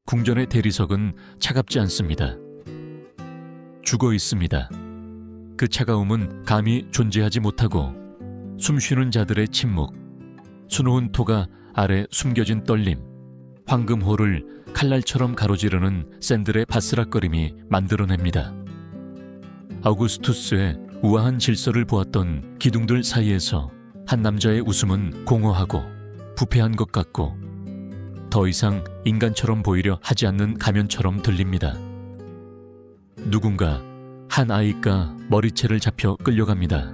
궁전의 대리석은 차갑지 않습니다. 죽어 있습니다. 그 차가움은 감히 존재하지 못하고 숨쉬는 자들의 침묵, 수놓은 토가 아래 숨겨진 떨림, 황금호를 칼날처럼 가로지르는 샌들의 바스락거림이 만들어냅니다. 아우구스투스의 우아한 질서를 보았던 기둥들 사이에서 한 남자의 웃음은 공허하고 부패한 것 같고 더 이상 인간처럼 보이려 하지 않는 가면처럼 들립니다. 누군가 한 아이가 머리채를 잡혀 끌려갑니다.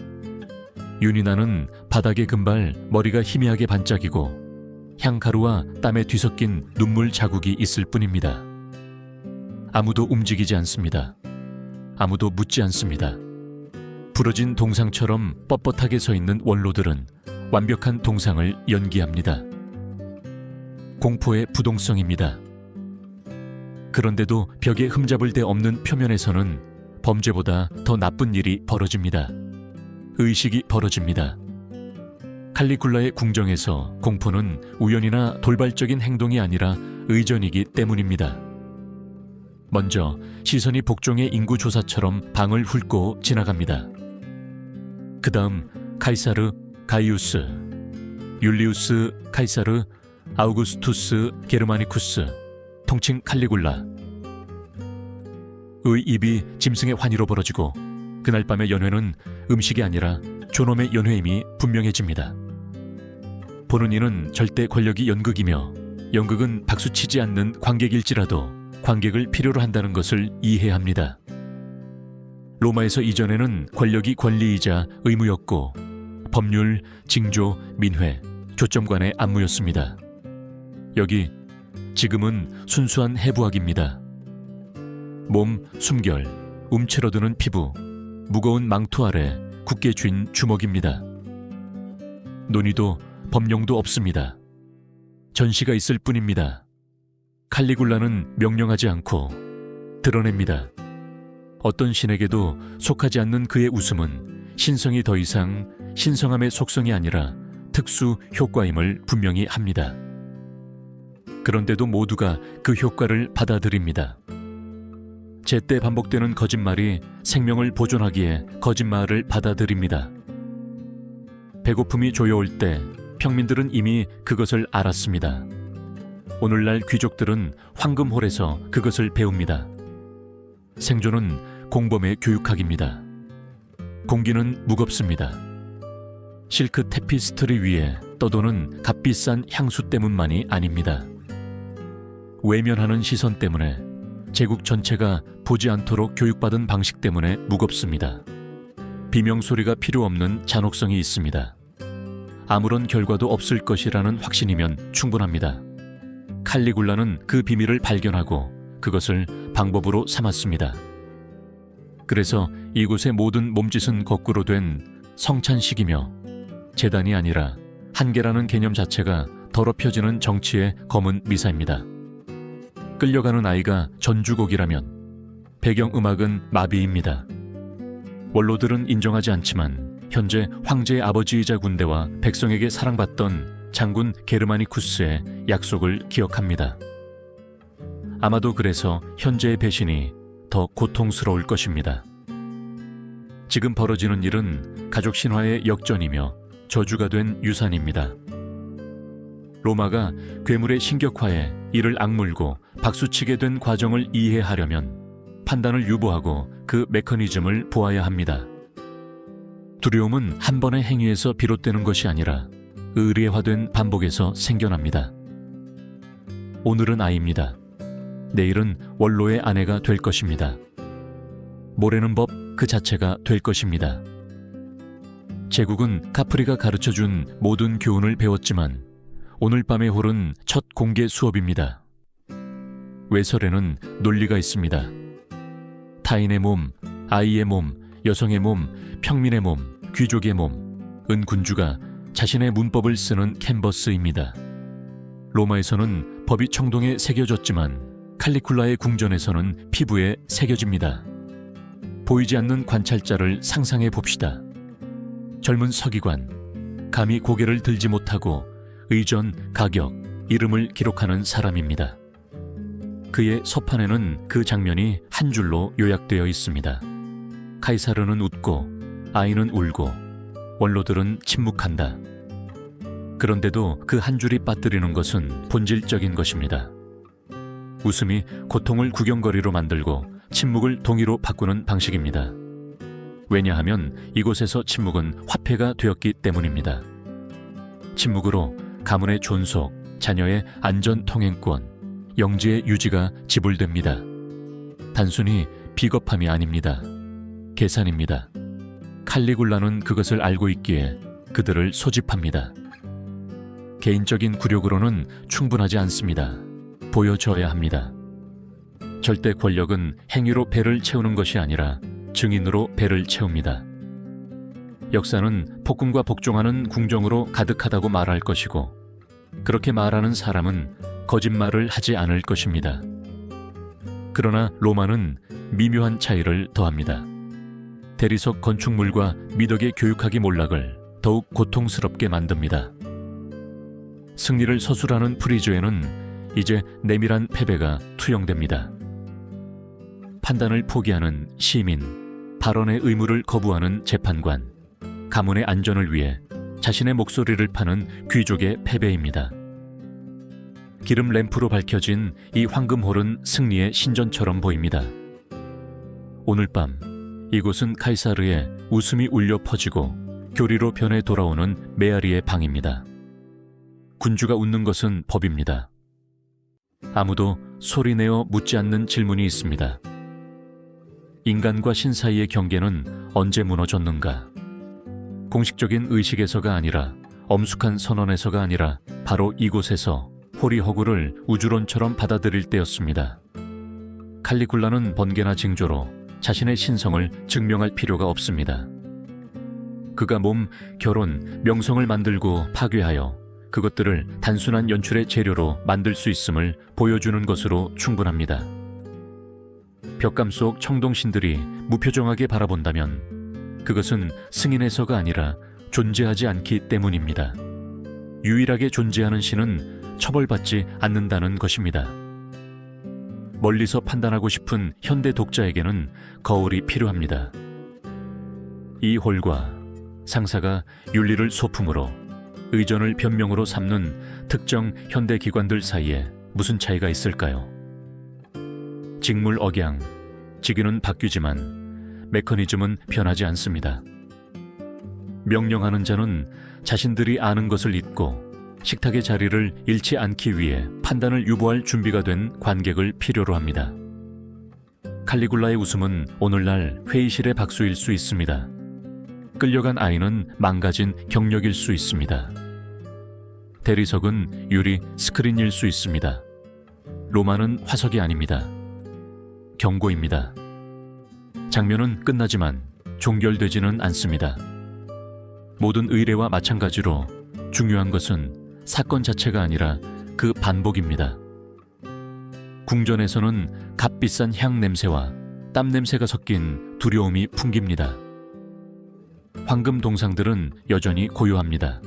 윤이나는 바닥에 금발 머리가 희미하게 반짝이고 향가루와 땀에 뒤섞인 눈물 자국이 있을 뿐입니다. 아무도 움직이지 않습니다. 아무도 묻지 않습니다. 부러진 동상처럼 뻣뻣하게 서 있는 원로들은 완벽한 동상을 연기합니다. 공포의 부동성입니다. 그런데도 벽에 흠잡을 데 없는 표면에서는 범죄보다 더 나쁜 일이 벌어집니다. 의식이 벌어집니다. 칼리굴라의 궁정에서 공포는 우연이나 돌발적인 행동이 아니라 의전이기 때문입니다. 먼저 시선이 복종의 인구조사처럼 방을 훑고 지나갑니다. 그 다음 카이사르, 가이우스, 율리우스 카이사르, 아우구스투스 게르마니쿠스, 통칭 칼리굴라. 의 입이 짐승의 환희로 벌어지고 그날 밤의 연회는 음식이 아니라 존엄의 연회임이 분명해집니다. 보는 이는 절대 권력이 연극이며 연극은 박수치지 않는 관객일지라도 관객을 필요로 한다는 것을 이해합니다. 로마에서 이전에는 권력이 권리이자 의무였고 법률, 징조, 민회, 교점관의 안무였습니다. 여기 지금은 순수한 해부학입니다. 몸, 숨결, 움츠러드는 피부, 무거운 망토 아래 굳게 쥔 주먹입니다. 논의도 법령도 없습니다. 전시가 있을 뿐입니다. 칼리굴라는 명령하지 않고 드러냅니다. 어떤 신에게도 속하지 않는 그의 웃음은 신성이 더 이상 신성함의 속성이 아니라 특수 효과임을 분명히 합니다. 그런데도 모두가 그 효과를 받아들입니다. 제때 반복되는 거짓말이 생명을 보존하기에 거짓말을 받아들입니다. 배고픔이 조여올 때 평민들은 이미 그것을 알았습니다. 오늘날 귀족들은 황금홀에서 그것을 배웁니다. 생존은 공범의 교육학입니다. 공기는 무겁습니다. 실크 테피스트리 위에 떠도는 값비싼 향수 때문만이 아닙니다. 외면하는 시선 때문에 제국 전체가 보지 않도록 교육받은 방식 때문에 무겁습니다. 비명소리가 필요 없는 잔혹성이 있습니다. 아무런 결과도 없을 것이라는 확신이면 충분합니다. 칼리굴라는 그 비밀을 발견하고 그것을 방법으로 삼았습니다. 그래서 이곳의 모든 몸짓은 거꾸로 된 성찬식이며 재단이 아니라 한계라는 개념 자체가 더럽혀지는 정치의 검은 미사입니다. 끌려가는 아이가 전주곡이라면 배경음악은 마비입니다. 원로들은 인정하지 않지만 현재 황제의 아버지이자 군대와 백성에게 사랑받던 장군 게르마니쿠스의 약속을 기억합니다. 아마도 그래서 현재의 배신이 더 고통스러울 것입니다. 지금 벌어지는 일은 가족 신화의 역전이며 저주가 된 유산입니다. 로마가 괴물의 신격화에 이를 악물고 박수치게 된 과정을 이해하려면 판단을 유보하고 그 메커니즘을 보아야 합니다. 두려움은 한 번의 행위에서 비롯되는 것이 아니라 의례화된 반복에서 생겨납니다. 오늘은 아이입니다. 내일은 원로의 아내가 될 것입니다. 모레는 법 그 자체가 될 것입니다. 제국은 카프리가 가르쳐준 모든 교훈을 배웠지만 오늘 밤의 홀은 첫 공개 수업입니다. 외설에는 논리가 있습니다. 타인의 몸, 아이의 몸, 여성의 몸, 평민의 몸, 귀족의 몸, 은군주가 자신의 문법을 쓰는 캔버스입니다. 로마에서는 법이 청동에 새겨졌지만 칼리굴라의 궁전에서는 피부에 새겨집니다. 보이지 않는 관찰자를 상상해 봅시다. 젊은 서기관, 감히 고개를 들지 못하고 의전, 가격, 이름을 기록하는 사람입니다. 그의 서판에는 그 장면이 한 줄로 요약되어 있습니다. 카이사르는 웃고 아이는 울고 원로들은 침묵한다. 그런데도 그 한 줄이 빠뜨리는 것은 본질적인 것입니다. 웃음이 고통을 구경거리로 만들고 침묵을 동의로 바꾸는 방식입니다. 왜냐하면 이곳에서 침묵은 화폐가 되었기 때문입니다. 침묵으로 가문의 존속, 자녀의 안전 통행권, 영지의 유지가 지불됩니다. 단순히 비겁함이 아닙니다. 계산입니다. 칼리굴라는 그것을 알고 있기에 그들을 소집합니다. 개인적인 굴욕으로는 충분하지 않습니다. 보여줘야 합니다. 절대 권력은 행위로 배를 채우는 것이 아니라 증인으로 배를 채웁니다. 역사는 폭군과 복종하는 궁정으로 가득하다고 말할 것이고, 그렇게 말하는 사람은 거짓말을 하지 않을 것입니다. 그러나 로마는 미묘한 차이를 더합니다. 대리석 건축물과 미덕의 교육학이 몰락을 더욱 고통스럽게 만듭니다. 승리를 서술하는 프리즈에는 이제 내밀한 패배가 투영됩니다. 판단을 포기하는 시민, 발언의 의무를 거부하는 재판관, 가문의 안전을 위해 자신의 목소리를 파는 귀족의 패배입니다. 기름 램프로 밝혀진 이 황금홀은 승리의 신전처럼 보입니다. 오늘 밤 이곳은 카이사르의 웃음이 울려 퍼지고 교리로 변해 돌아오는 메아리의 방입니다. 군주가 웃는 것은 법입니다. 아무도 소리내어 묻지 않는 질문이 있습니다. 인간과 신 사이의 경계는 언제 무너졌는가? 공식적인 의식에서가 아니라, 엄숙한 선언에서가 아니라 바로 이곳에서 홀이 허구를 우주론처럼 받아들일 때였습니다. 칼리굴라는 번개나 징조로 자신의 신성을 증명할 필요가 없습니다. 그가 몸, 결혼, 명성을 만들고 파괴하여 그것들을 단순한 연출의 재료로 만들 수 있음을 보여주는 것으로 충분합니다. 벽감 속 청동신들이 무표정하게 바라본다면 그것은 승인에서가 아니라 존재하지 않기 때문입니다. 유일하게 존재하는 신은 처벌받지 않는다는 것입니다. 멀리서 판단하고 싶은 현대 독자에게는 거울이 필요합니다. 이 홀과 상사가 윤리를 소품으로, 의전을 변명으로 삼는 특정 현대 기관들 사이에 무슨 차이가 있을까요? 직물 억양, 직위는 바뀌지만 메커니즘은 변하지 않습니다. 명령하는 자는 자신들이 아는 것을 잊고 식탁의 자리를 잃지 않기 위해 판단을 유보할 준비가 된 관객을 필요로 합니다. 칼리굴라의 웃음은 오늘날 회의실의 박수일 수 있습니다. 끌려간 아이는 망가진 경력일 수 있습니다. 대리석은 유리 스크린일 수 있습니다. 로마는 화석이 아닙니다. 경고입니다. 장면은 끝나지만 종결되지는 않습니다. 모든 의례와 마찬가지로 중요한 것은 사건 자체가 아니라 그 반복입니다. 궁전에서는 값비싼 향 냄새와 땀 냄새가 섞인 두려움이 풍깁니다. 황금 동상들은 여전히 고요합니다.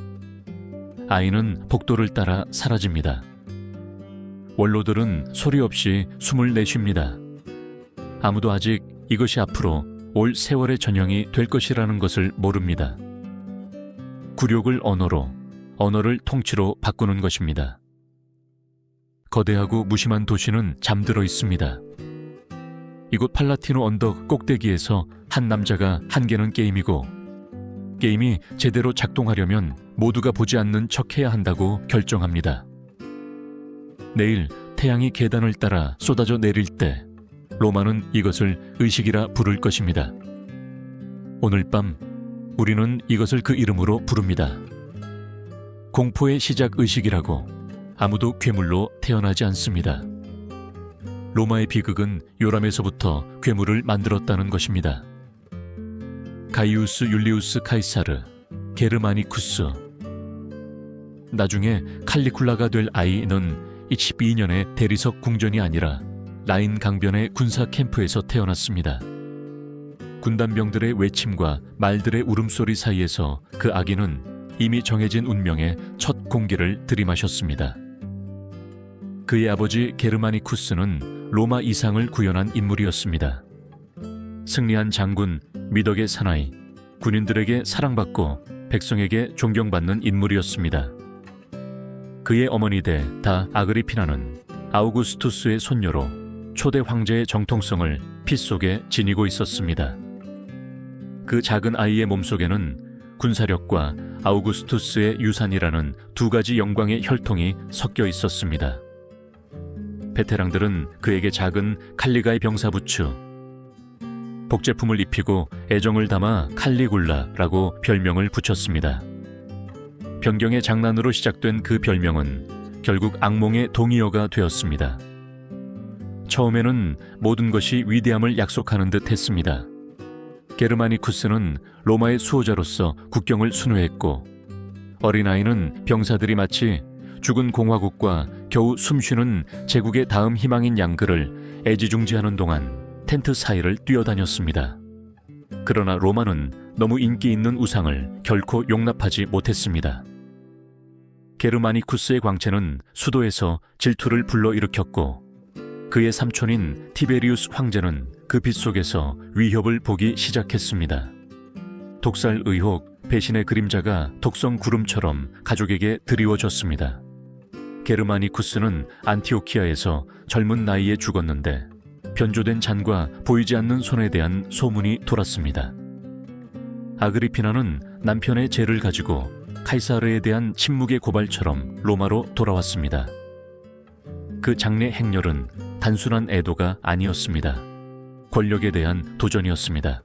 아이는 복도를 따라 사라집니다. 원로들은 소리 없이 숨을 내쉽니다. 아무도 아직 이것이 앞으로 올 세월의 전형이 될 것이라는 것을 모릅니다. 굴욕을 언어로, 언어를 통치로 바꾸는 것입니다. 거대하고 무심한 도시는 잠들어 있습니다. 이곳 팔라티노 언덕 꼭대기에서 한 남자가 한계는 게임이고, 게임이 제대로 작동하려면 모두가 보지 않는 척해야 한다고 결정합니다. 내일 태양이 계단을 따라 쏟아져 내릴 때 로마는 이것을 의식이라 부를 것입니다. 오늘 밤 우리는 이것을 그 이름으로 부릅니다. 공포의 시작 의식이라고. 아무도 괴물로 태어나지 않습니다. 로마의 비극은 요람에서부터 괴물을 만들었다는 것입니다. 가이우스 율리우스 카이사르, 게르마니쿠스. 나중에 칼리굴라가 될 아이는 22년의 대리석 궁전이 아니라 라인 강변의 군사 캠프에서 태어났습니다. 군단병들의 외침과 말들의 울음소리 사이에서 그 아기는 이미 정해진 운명의 첫 공기를 들이마셨습니다. 그의 아버지 게르마니쿠스는 로마 이상을 구현한 인물이었습니다. 승리한 장군, 미덕의 사나이, 군인들에게 사랑받고 백성에게 존경받는 인물이었습니다. 그의 어머니대 다 아그리피나는 아우구스투스의 손녀로 초대 황제의 정통성을 피 속에 지니고 있었습니다. 그 작은 아이의 몸속에는 군사력과 아우구스투스의 유산이라는 두 가지 영광의 혈통이 섞여 있었습니다. 베테랑들은 그에게 작은 칼리가의 병사부츠, 복제품을 입히고 애정을 담아 칼리굴라라고 별명을 붙였습니다. 변경의 장난으로 시작된 그 별명은 결국 악몽의 동의어가 되었습니다. 처음에는 모든 것이 위대함을 약속하는 듯 했습니다. 게르마니쿠스는 로마의 수호자로서 국경을 순회했고, 어린아이는 병사들이 마치 죽은 공화국과 겨우 숨쉬는 제국의 다음 희망인 양글을 애지중지하는 동안 텐트 사이를 뛰어다녔습니다. 그러나 로마는 너무 인기 있는 우상을 결코 용납하지 못했습니다. 게르마니쿠스의 광채는 수도에서 질투를 불러일으켰고, 그의 삼촌인 티베리우스 황제는 그 빛 속에서 위협을 보기 시작했습니다. 독살 의혹, 배신의 그림자가 독성 구름처럼 가족에게 드리워졌습니다. 게르마니쿠스는 안티오키아에서 젊은 나이에 죽었는데 변조된 잔과 보이지 않는 손에 대한 소문이 돌았습니다. 아그리피나는 남편의 죄를 가지고 카이사르에 대한 침묵의 고발처럼 로마로 돌아왔습니다. 그 장례 행렬은 단순한 애도가 아니었습니다. 권력에 대한 도전이었습니다.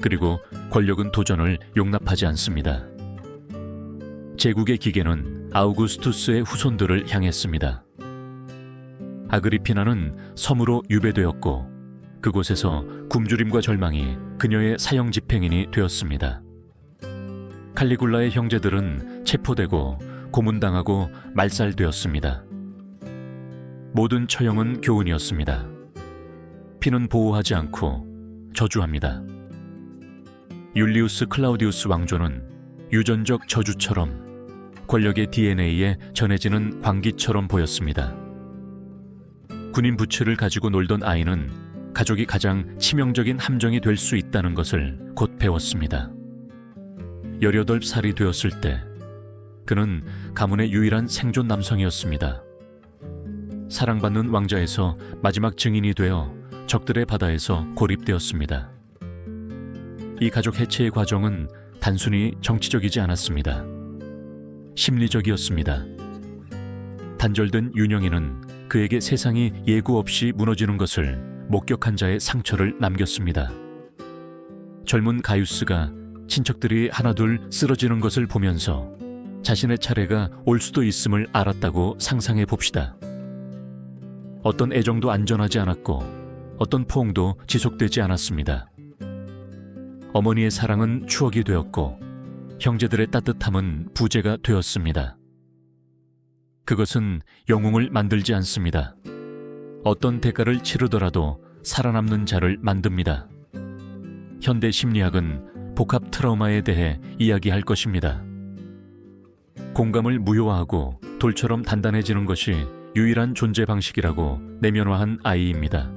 그리고 권력은 도전을 용납하지 않습니다. 제국의 기계는 아우구스투스의 후손들을 향했습니다. 아그리피나는 섬으로 유배되었고, 그곳에서 굶주림과 절망이 그녀의 사형 집행인이 되었습니다. 칼리굴라의 형제들은 체포되고 고문당하고 말살되었습니다. 모든 처형은 교훈이었습니다. 피는 보호하지 않고 저주합니다. 율리우스 클라우디우스 왕조는 유전적 저주처럼 권력의 DNA에 전해지는 광기처럼 보였습니다. 군인 부츠를 가지고 놀던 아이는 가족이 가장 치명적인 함정이 될 수 있다는 것을 곧 배웠습니다. 18살이 되었을 때 그는 가문의 유일한 생존 남성이었습니다. 사랑받는 왕자에서 마지막 증인이 되어 적들의 바다에서 고립되었습니다. 이 가족 해체의 과정은 단순히 정치적이지 않았습니다. 심리적이었습니다. 단절된 윤영이는 그에게 세상이 예고 없이 무너지는 것을 목격한 자의 상처를 남겼습니다. 젊은 가이우스가 친척들이 하나둘 쓰러지는 것을 보면서 자신의 차례가 올 수도 있음을 알았다고 상상해 봅시다. 어떤 애정도 안전하지 않았고 어떤 포옹도 지속되지 않았습니다. 어머니의 사랑은 추억이 되었고 형제들의 따뜻함은 부재가 되었습니다. 그것은 영웅을 만들지 않습니다. 어떤 대가를 치르더라도 살아남는 자를 만듭니다. 현대 심리학은 복합 트라우마에 대해 이야기할 것입니다. 공감을 무효화하고 돌처럼 단단해지는 것이 유일한 존재 방식이라고 내면화한 아이입니다.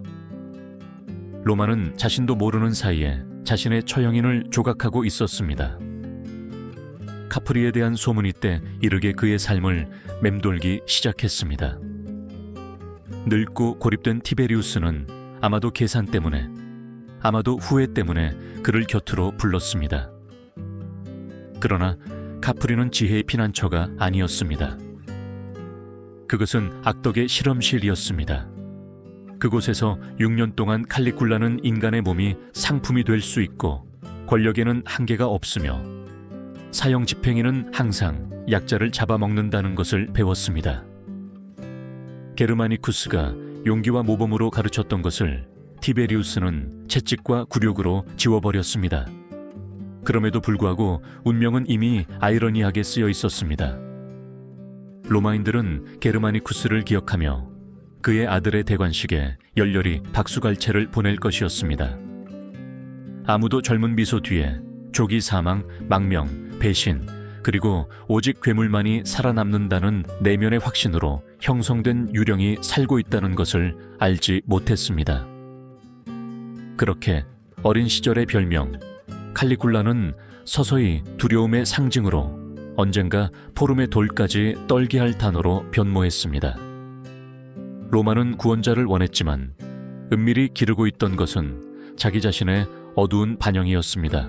로마는 자신도 모르는 사이에 자신의 처형인을 조각하고 있었습니다. 카프리에 대한 소문이 때 이르게 그의 삶을 맴돌기 시작했습니다. 늙고 고립된 티베리우스는 아마도 계산 때문에, 아마도 후회 때문에 그를 곁으로 불렀습니다. 그러나 카프리는 지혜의 피난처가 아니었습니다. 그것은 악덕의 실험실이었습니다. 그곳에서 6년 동안 칼리굴라는 인간의 몸이 상품이 될 수 있고 권력에는 한계가 없으며 사형 집행인은 항상 약자를 잡아먹는다는 것을 배웠습니다. 게르마니쿠스가 용기와 모범으로 가르쳤던 것을 티베리우스는 채찍과 굴욕으로 지워버렸습니다. 그럼에도 불구하고 운명은 이미 아이러니하게 쓰여 있었습니다. 로마인들은 게르마니쿠스를 기억하며 그의 아들의 대관식에 열렬히 박수갈채를 보낼 것이었습니다. 아무도 젊은 미소 뒤에 조기 사망, 망명, 배신, 그리고 오직 괴물만이 살아남는다는 내면의 확신으로 형성된 유령이 살고 있다는 것을 알지 못했습니다. 그렇게 어린 시절의 별명 칼리굴라는 서서히 두려움의 상징으로 언젠가 포름의 돌까지 떨게 할 단어로 변모했습니다. 로마는 구원자를 원했지만 은밀히 기르고 있던 것은 자기 자신의 어두운 반영이었습니다.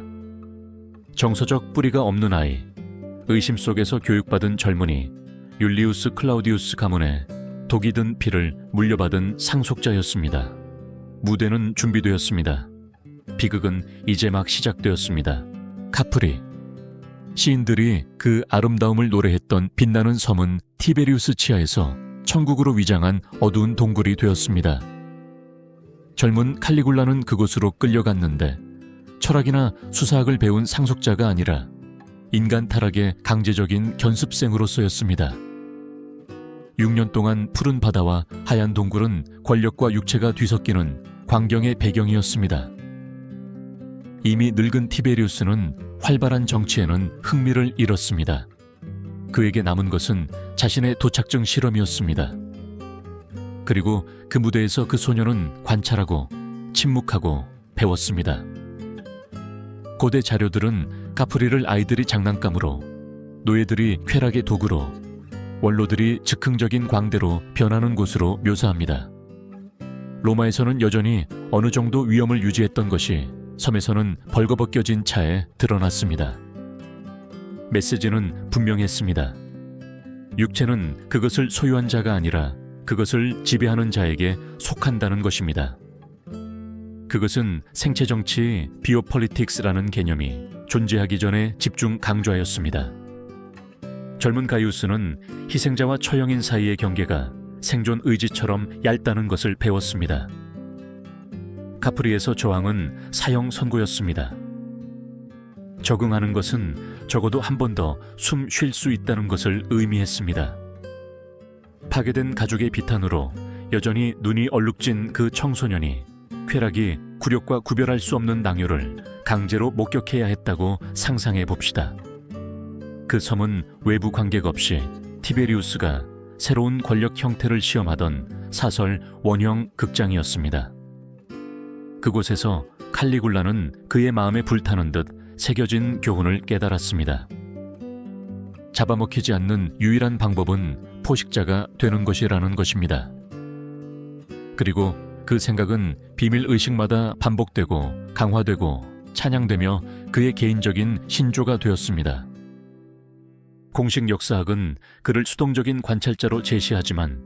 정서적 뿌리가 없는 아이, 의심 속에서 교육받은 젊은이, 율리우스 클라우디우스 가문의 독이 든 피를 물려받은 상속자였습니다. 무대는 준비되었습니다. 비극은 이제 막 시작되었습니다. 카프리. 시인들이 그 아름다움을 노래했던 빛나는 섬은 티베리우스 치하에서 천국으로 위장한 어두운 동굴이 되었습니다. 젊은 칼리굴라는 그곳으로 끌려갔는데 철학이나 수사학을 배운 상속자가 아니라 인간 타락의 강제적인 견습생으로서였습니다. 6년 동안 푸른 바다와 하얀 동굴은 권력과 육체가 뒤섞이는 광경의 배경이었습니다. 이미 늙은 티베리우스는 활발한 정치에는 흥미를 잃었습니다. 그에게 남은 것은 자신의 도착증 실험이었습니다. 그리고 그 무대에서 그 소녀는 관찰하고 침묵하고 배웠습니다. 고대 자료들은 카프리를 아이들이 장난감으로, 노예들이 쾌락의 도구로, 원로들이 즉흥적인 광대로 변하는 곳으로 묘사합니다. 로마에서는 여전히 어느 정도 위엄을 유지했던 것이 섬에서는 벌거벗겨진 차에 드러났습니다. 메시지는 분명했습니다. 육체는 그것을 소유한 자가 아니라 그것을 지배하는 자에게 속한다는 것입니다. 그것은 생체 정치 비오폴리틱스라는 개념이 존재하기 전에 집중 강조하였습니다. 젊은 가이우스는 희생자와 처형인 사이의 경계가 생존 의지처럼 얇다는 것을 배웠습니다. 카프리에서 저항은 사형 선고였습니다. 적응하는 것은 적어도 한 번 더 숨 쉴 수 있다는 것을 의미했습니다. 파괴된 가족의 비탄으로 여전히 눈이 얼룩진 그 청소년이 쾌락이 굴욕과 구별할 수 없는 낭요를 강제로 목격해야 했다고 상상해 봅시다. 그 섬은 외부 관객 없이 티베리우스가 새로운 권력 형태를 시험하던 사설 원형 극장이었습니다. 그곳에서 칼리굴라는 그의 마음에 불타는 듯 새겨진 교훈을 깨달았습니다. 잡아먹히지 않는 유일한 방법은 포식자가 되는 것이라는 것입니다. 그리고 그 생각은 비밀 의식마다 반복되고 강화되고 찬양되며 그의 개인적인 신조가 되었습니다. 공식 역사학은 그를 수동적인 관찰자로 제시하지만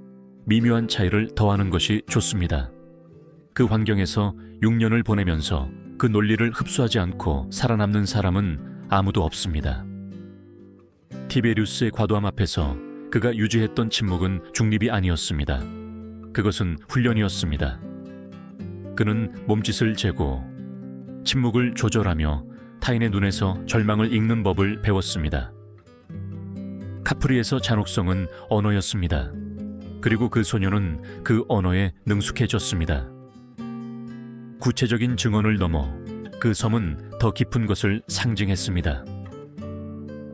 미묘한 차이를 더하는 것이 좋습니다. 그 환경에서 6년을 보내면서 그 논리를 흡수하지 않고 살아남는 사람은 아무도 없습니다. 티베리우스의 과도함 앞에서 그가 유지했던 침묵은 중립이 아니었습니다. 그것은 훈련이었습니다. 그는 몸짓을 재고 침묵을 조절하며 타인의 눈에서 절망을 읽는 법을 배웠습니다. 카프리에서 잔혹성은 언어였습니다. 그리고 그 소녀는 그 언어에 능숙해졌습니다. 구체적인 증언을 넘어 그 섬은 더 깊은 것을 상징했습니다.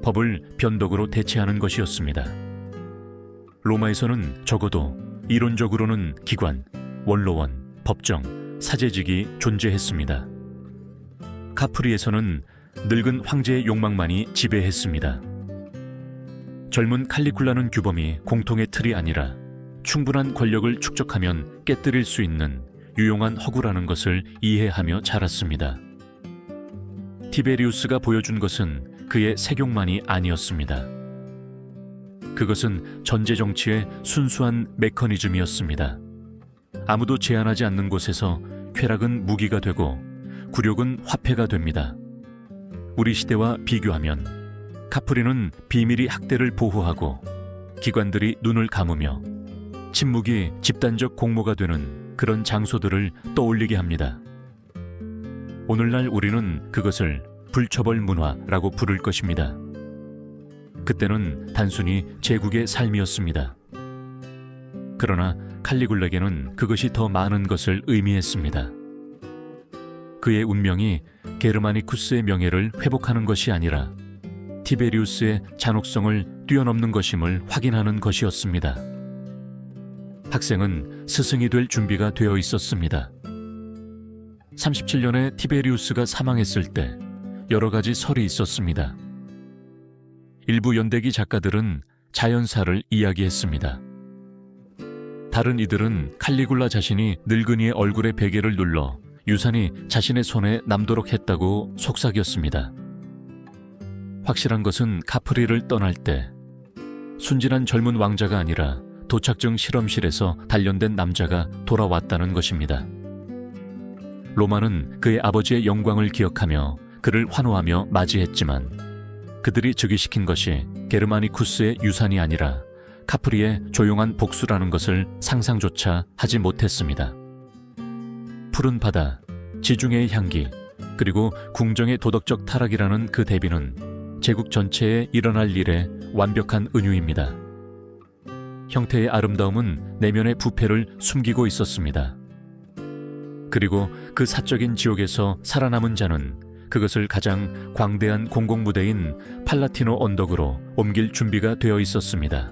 법을 변덕으로 대체하는 것이었습니다. 로마에서는 적어도 이론적으로는 기관, 원로원, 법정, 사제직이 존재했습니다. 카프리에서는 늙은 황제의 욕망만이 지배했습니다. 젊은 칼리굴라는 규범이 공통의 틀이 아니라 충분한 권력을 축적하면 깨뜨릴 수 있는 유용한 허구라는 것을 이해하며 자랐습니다. 티베리우스가 보여준 것은 그의 색욕만이 아니었습니다. 그것은 전제 정치의 순수한 메커니즘이었습니다. 아무도 제한하지 않는 곳에서 쾌락은 무기가 되고 굴욕은 화폐가 됩니다. 우리 시대와 비교하면 카프리는 비밀이 학대를 보호하고 기관들이 눈을 감으며 침묵이 집단적 공모가 되는 그런 장소들을 떠올리게 합니다. 오늘날 우리는 그것을 불처벌 문화라고 부를 것입니다. 그때는 단순히 제국의 삶이었습니다. 그러나 칼리굴라에게는 그것이 더 많은 것을 의미했습니다. 그의 운명이 게르마니쿠스의 명예를 회복하는 것이 아니라 티베리우스의 잔혹성을 뛰어넘는 것임을 확인하는 것이었습니다. 학생은 스승이 될 준비가 되어 있었습니다. 37년에 티베리우스가 사망했을 때 여러 가지 설이 있었습니다. 일부 연대기 작가들은 자연사를 이야기했습니다. 다른 이들은 칼리굴라 자신이 늙은이의 얼굴에 베개를 눌러 유산이 자신의 손에 남도록 했다고 속삭였습니다. 확실한 것은 카프리를 떠날 때 순진한 젊은 왕자가 아니라 도착증 실험실에서 단련된 남자가 돌아왔다는 것입니다. 로마는 그의 아버지의 영광을 기억하며 그를 환호하며 맞이했지만 그들이 즉위시킨 것이 게르마니쿠스의 유산이 아니라 카프리의 조용한 복수라는 것을 상상조차 하지 못했습니다. 푸른 바다, 지중해의 향기, 그리고 궁정의 도덕적 타락이라는 그 대비는 제국 전체에 일어날 일의 완벽한 은유입니다. 형태의 아름다움은 내면의 부패를 숨기고 있었습니다. 그리고 그 사적인 지옥에서 살아남은 자는 그것을 가장 광대한 공공무대인 팔라티노 언덕으로 옮길 준비가 되어 있었습니다.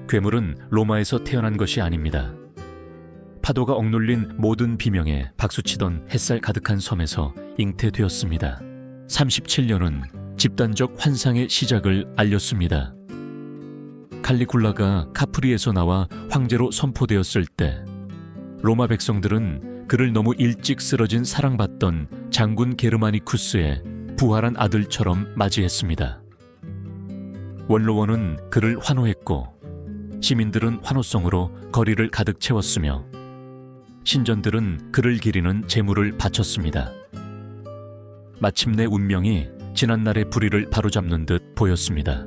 괴물은 로마에서 태어난 것이 아닙니다. 파도가 억눌린 모든 비명에 박수치던 햇살 가득한 섬에서 잉태되었습니다. 37년은 집단적 환상의 시작을 알렸습니다. 칼리굴라가 카프리에서 나와 황제로 선포되었을 때 로마 백성들은 그를 너무 일찍 쓰러진 사랑받던 장군 게르마니쿠스의 부활한 아들처럼 맞이했습니다. 원로원은 그를 환호했고 시민들은 환호성으로 거리를 가득 채웠으며 신전들은 그를 기리는 제물을 바쳤습니다. 마침내 운명이 지난날의 불의를 바로잡는 듯 보였습니다.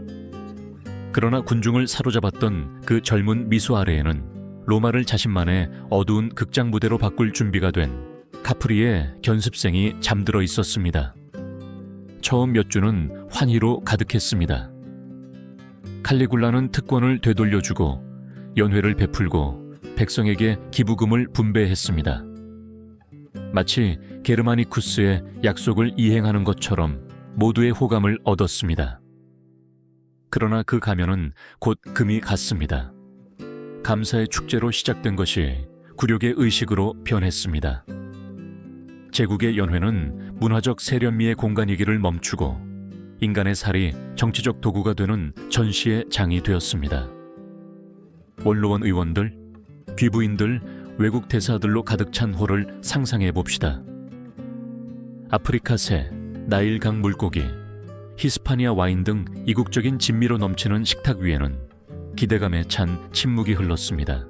그러나 군중을 사로잡았던 그 젊은 미소 아래에는 로마를 자신만의 어두운 극장 무대로 바꿀 준비가 된 카프리의 견습생이 잠들어 있었습니다. 처음 몇 주는 환희로 가득했습니다. 칼리굴라는 특권을 되돌려주고 연회를 베풀고 백성에게 기부금을 분배했습니다. 마치 게르마니쿠스의 약속을 이행하는 것처럼 모두의 호감을 얻었습니다. 그러나 그 가면은 곧 금이 갔습니다. 감사의 축제로 시작된 것이 굴욕의 의식으로 변했습니다. 제국의 연회는 문화적 세련미의 공간이기를 멈추고 인간의 살이 정치적 도구가 되는 전시의 장이 되었습니다. 원로원 의원들, 귀부인들, 외국 대사들로 가득 찬 홀을 상상해 봅시다. 아프리카 새, 나일강 물고기, 히스파니아 와인 등 이국적인 진미로 넘치는 식탁 위에는 기대감에 찬 침묵이 흘렀습니다.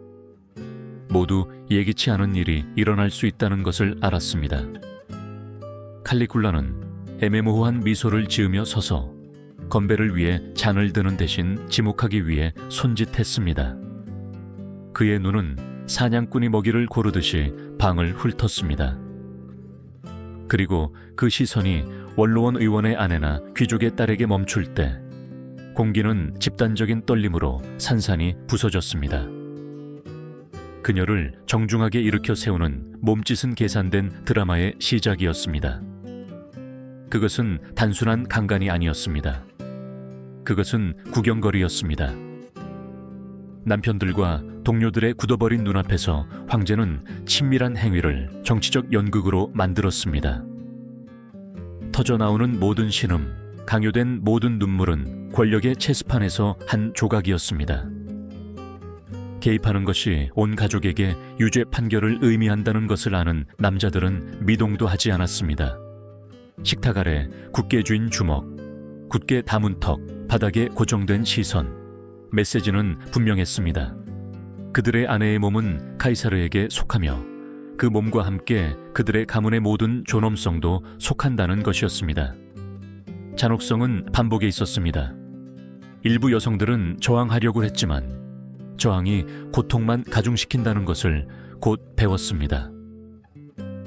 모두 예기치 않은 일이 일어날 수 있다는 것을 알았습니다. 칼리굴라는 애매모호한 미소를 지으며 서서 건배를 위해 잔을 드는 대신 지목하기 위해 손짓했습니다. 그의 눈은 사냥꾼이 먹이를 고르듯이 방을 훑었습니다. 그리고 그 시선이 원로원 의원의 아내나 귀족의 딸에게 멈출 때 공기는 집단적인 떨림으로 산산이 부서졌습니다. 그녀를 정중하게 일으켜 세우는 몸짓은 계산된 드라마의 시작이었습니다. 그것은 단순한 강간이 아니었습니다. 그것은 구경거리였습니다. 남편들과 동료들의 굳어버린 눈앞에서 황제는 친밀한 행위를 정치적 연극으로 만들었습니다. 터져나오는 모든 신음, 강요된 모든 눈물은 권력의 체스판에서 한 조각이었습니다. 개입하는 것이 온 가족에게 유죄 판결을 의미한다는 것을 아는 남자들은 미동도 하지 않았습니다. 식탁 아래 굳게 쥔 주먹, 굳게 담은 턱, 바닥에 고정된 시선, 메시지는 분명했습니다. 그들의 아내의 몸은 카이사르에게 속하며 그 몸과 함께 그들의 가문의 모든 존엄성도 속한다는 것이었습니다. 잔혹성은 반복에 있었습니다. 일부 여성들은 저항하려고 했지만 저항이 고통만 가중시킨다는 것을 곧 배웠습니다.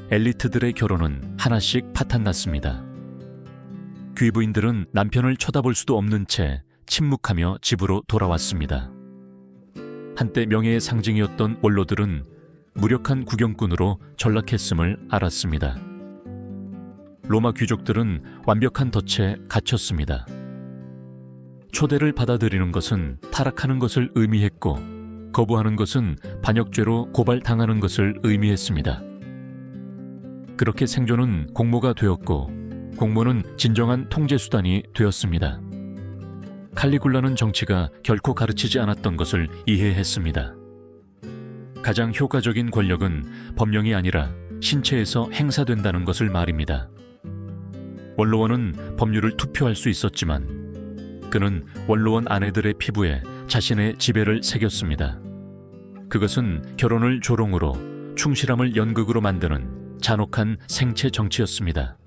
엘리트들의 결혼은 하나씩 파탄났습니다. 귀부인들은 남편을 쳐다볼 수도 없는 채 침묵하며 집으로 돌아왔습니다. 한때 명예의 상징이었던 원로들은 무력한 구경꾼으로 전락했음을 알았습니다. 로마 귀족들은 완벽한 덫에 갇혔습니다. 초대를 받아들이는 것은 타락하는 것을 의미했고 거부하는 것은 반역죄로 고발당하는 것을 의미했습니다. 그렇게 생존은 공모가 되었고 공모는 진정한 통제수단이 되었습니다. 칼리굴라는 정치가 결코 가르치지 않았던 것을 이해했습니다. 가장 효과적인 권력은 법령이 아니라 신체에서 행사된다는 것을 말입니다. 원로원은 법률을 투표할 수 있었지만 그는 원로원 아내들의 피부에 자신의 지배를 새겼습니다. 그것은 결혼을 조롱으로 충실함을 연극으로 만드는 잔혹한 생체 정치였습니다.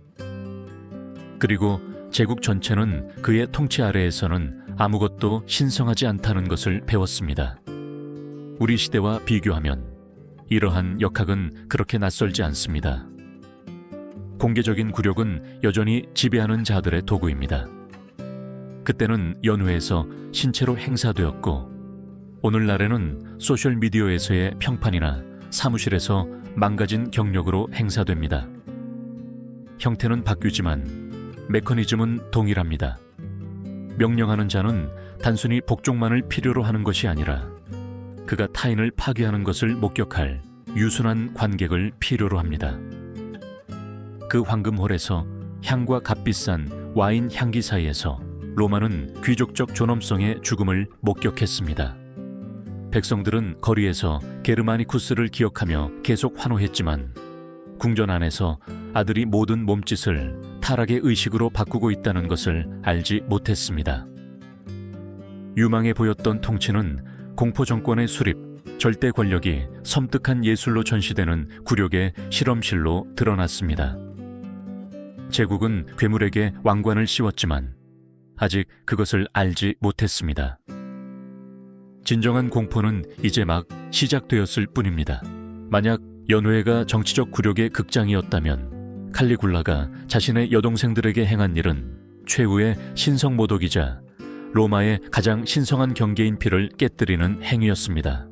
그리고 제국 전체는 그의 통치 아래에서는 아무것도 신성하지 않다는 것을 배웠습니다. 우리 시대와 비교하면 이러한 역학은 그렇게 낯설지 않습니다. 공개적인 굴욕은 여전히 지배하는 자들의 도구입니다. 그때는 연회에서 신체로 행사되었고 오늘날에는 소셜미디어에서의 평판이나 사무실에서 망가진 경력으로 행사됩니다. 형태는 바뀌지만 메커니즘은 동일합니다. 명령하는 자는 단순히 복종만을 필요로 하는 것이 아니라 그가 타인을 파괴하는 것을 목격할 유순한 관객을 필요로 합니다. 그 황금홀에서 향과 값비싼 와인 향기 사이에서 로마는 귀족적 존엄성의 죽음을 목격했습니다. 백성들은 거리에서 게르마니쿠스를 기억하며 계속 환호했지만 궁전 안에서 아들이 모든 몸짓을 타락의 의식으로 바꾸고 있다는 것을 알지 못했습니다. 유망해 보였던 통치는 공포 정권의 수립, 절대 권력이 섬뜩한 예술로 전시되는 굴욕의 실험실로 드러났습니다. 제국은 괴물에게 왕관을 씌웠지만 아직 그것을 알지 못했습니다. 진정한 공포는 이제 막 시작되었을 뿐입니다. 만약 연회가 정치적 굴욕의 극장이었다면 칼리굴라가 자신의 여동생들에게 행한 일은 최후의 신성모독이자 로마의 가장 신성한 경계인 피를 깨뜨리는 행위였습니다.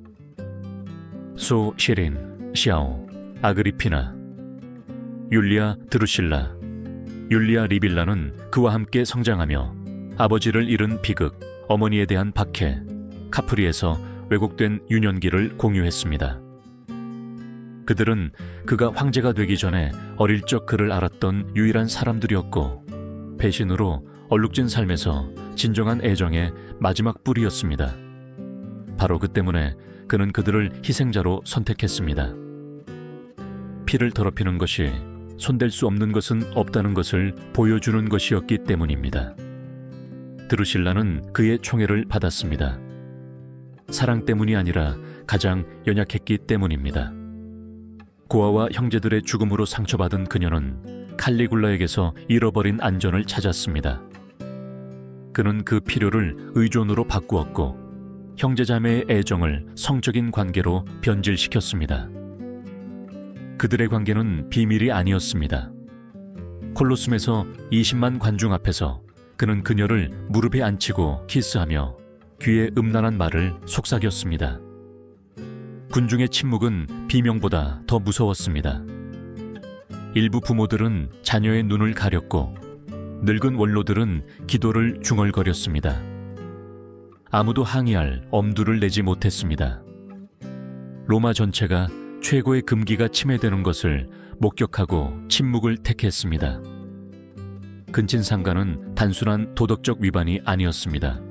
소 시린, 시아오, 아그리피나, 율리아 드루실라, 율리아 리빌라는 그와 함께 성장하며 아버지를 잃은 비극, 어머니에 대한 박해, 카프리에서 왜곡된 유년기를 공유했습니다. 그들은 그가 황제가 되기 전에 어릴 적 그를 알았던 유일한 사람들이었고 배신으로 얼룩진 삶에서 진정한 애정의 마지막 뿌리였습니다. 바로 그 때문에 그는 그들을 희생자로 선택했습니다. 피를 더럽히는 것이 손댈 수 없는 것은 없다는 것을 보여주는 것이었기 때문입니다. 드루실라는 그의 총애를 받았습니다. 사랑 때문이 아니라 가장 연약했기 때문입니다. 고아와 형제들의 죽음으로 상처받은 그녀는 칼리굴라에게서 잃어버린 안전을 찾았습니다. 그는 그 필요를 의존으로 바꾸었고 형제자매의 애정을 성적인 관계로 변질시켰습니다. 그들의 관계는 비밀이 아니었습니다. 콜로세움에서 20만 관중 앞에서 그는 그녀를 무릎에 앉히고 키스하며 귀에 음란한 말을 속삭였습니다. 군중의 침묵은 비명보다 더 무서웠습니다. 일부 부모들은 자녀의 눈을 가렸고 늙은 원로들은 기도를 중얼거렸습니다. 아무도 항의할 엄두를 내지 못했습니다. 로마 전체가 최고의 금기가 침해되는 것을 목격하고 침묵을 택했습니다. 근친상간은 단순한 도덕적 위반이 아니었습니다.